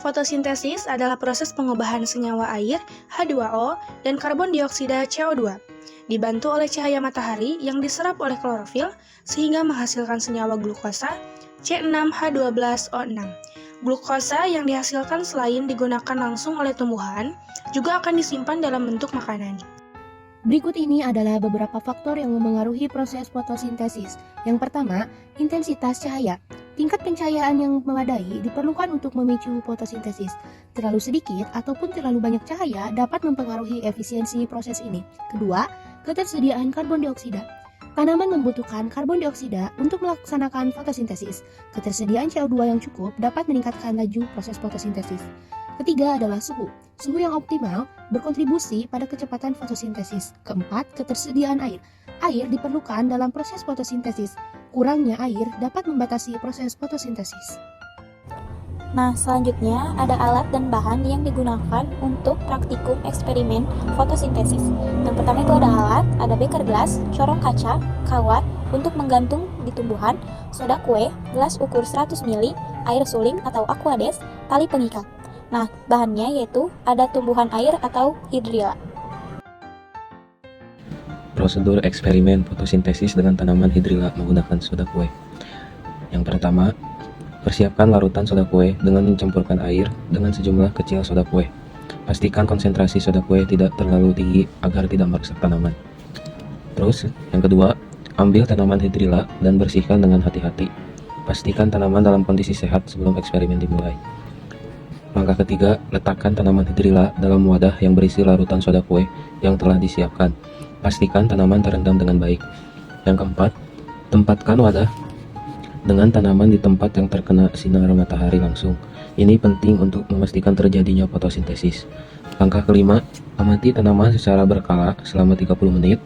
Fotosintesis adalah proses pengubahan senyawa air, H2O, dan karbon dioksida CO2, dibantu oleh cahaya matahari yang diserap oleh klorofil sehingga menghasilkan senyawa glukosa, C6H12O6. Glukosa yang dihasilkan selain digunakan langsung oleh tumbuhan, juga akan disimpan dalam bentuk makanan. Berikut ini adalah beberapa faktor yang memengaruhi proses fotosintesis. Yang pertama, intensitas cahaya. Tingkat pencahayaan yang memadai diperlukan untuk memicu fotosintesis. Terlalu sedikit ataupun terlalu banyak cahaya dapat mempengaruhi efisiensi proses ini. Kedua, ketersediaan karbon dioksida. Tanaman membutuhkan karbon dioksida untuk melaksanakan fotosintesis. Ketersediaan CO2 yang cukup dapat meningkatkan laju proses fotosintesis. Ketiga adalah suhu. Suhu yang optimal berkontribusi pada kecepatan fotosintesis. Keempat, ketersediaan air. Air diperlukan dalam proses fotosintesis. Kurangnya air dapat membatasi proses fotosintesis. Nah, selanjutnya ada alat dan bahan yang digunakan untuk praktikum eksperimen fotosintesis. Yang pertama itu ada alat, ada beker gelas, corong kaca, kawat untuk menggantung di tumbuhan, soda kue, gelas ukur 100 ml, air suling atau aquades, tali pengikat. Nah, bahannya yaitu ada tumbuhan air atau hidrilla. Prosedur eksperimen fotosintesis dengan tanaman hidrilla menggunakan soda kue. Yang pertama, persiapkan larutan soda kue dengan mencampurkan air dengan sejumlah kecil soda kue. Pastikan konsentrasi soda kue tidak terlalu tinggi agar tidak merusak tanaman. Terus, yang kedua, ambil tanaman hidrilla dan bersihkan dengan hati-hati. Pastikan tanaman dalam kondisi sehat sebelum eksperimen dimulai. Langkah ketiga, letakkan tanaman hidrilla dalam wadah yang berisi larutan soda kue yang telah disiapkan. Pastikan tanaman terendam dengan baik. Yang keempat, tempatkan wadah dengan tanaman di tempat yang terkena sinar matahari langsung. Ini penting untuk memastikan terjadinya fotosintesis. Langkah kelima, amati tanaman secara berkala selama 30 menit.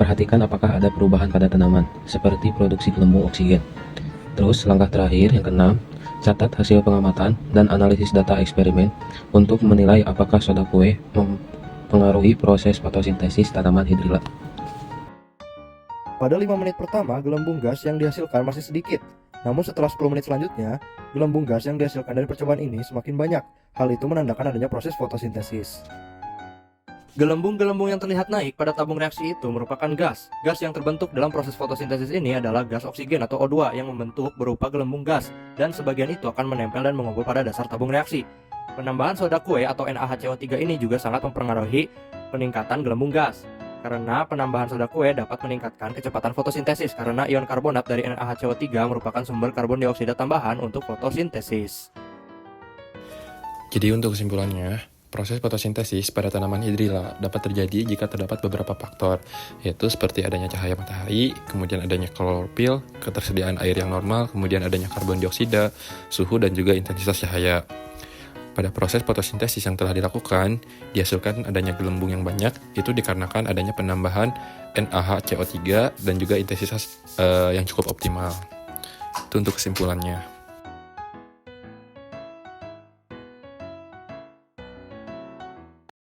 Perhatikan apakah ada perubahan pada tanaman, seperti produksi gelembung oksigen. Terus, langkah terakhir, yang keenam, catat hasil pengamatan dan analisis data eksperimen untuk menilai apakah soda kue mempengaruhi proses fotosintesis tanaman hidrilla. Pada 5 menit pertama, gelembung gas yang dihasilkan masih sedikit. Namun setelah 10 menit selanjutnya, gelembung gas yang dihasilkan dari percobaan ini semakin banyak. Hal itu menandakan adanya proses fotosintesis. Gelembung-gelembung yang terlihat naik pada tabung reaksi itu merupakan gas. Gas yang terbentuk dalam proses fotosintesis ini adalah gas oksigen atau O2 yang membentuk berupa gelembung gas, dan sebagian itu akan menempel dan mengumpul pada dasar tabung reaksi. Penambahan soda kue atau NaHCO3 ini juga sangat mempengaruhi peningkatan gelembung gas. Karena penambahan soda kue dapat meningkatkan kecepatan fotosintesis karena ion karbonat dari NaHCO3 merupakan sumber karbon dioksida tambahan untuk fotosintesis. Jadi untuk kesimpulannya, proses fotosintesis pada tanaman hidrilla dapat terjadi jika terdapat beberapa faktor, yaitu seperti adanya cahaya matahari, kemudian adanya klorofil, ketersediaan air yang normal, kemudian adanya karbon dioksida, suhu, dan juga intensitas cahaya. Pada proses fotosintesis yang telah dilakukan, dihasilkan adanya gelembung yang banyak, itu dikarenakan adanya penambahan NaHCO3 dan juga intensitas yang cukup optimal. Itu untuk kesimpulannya.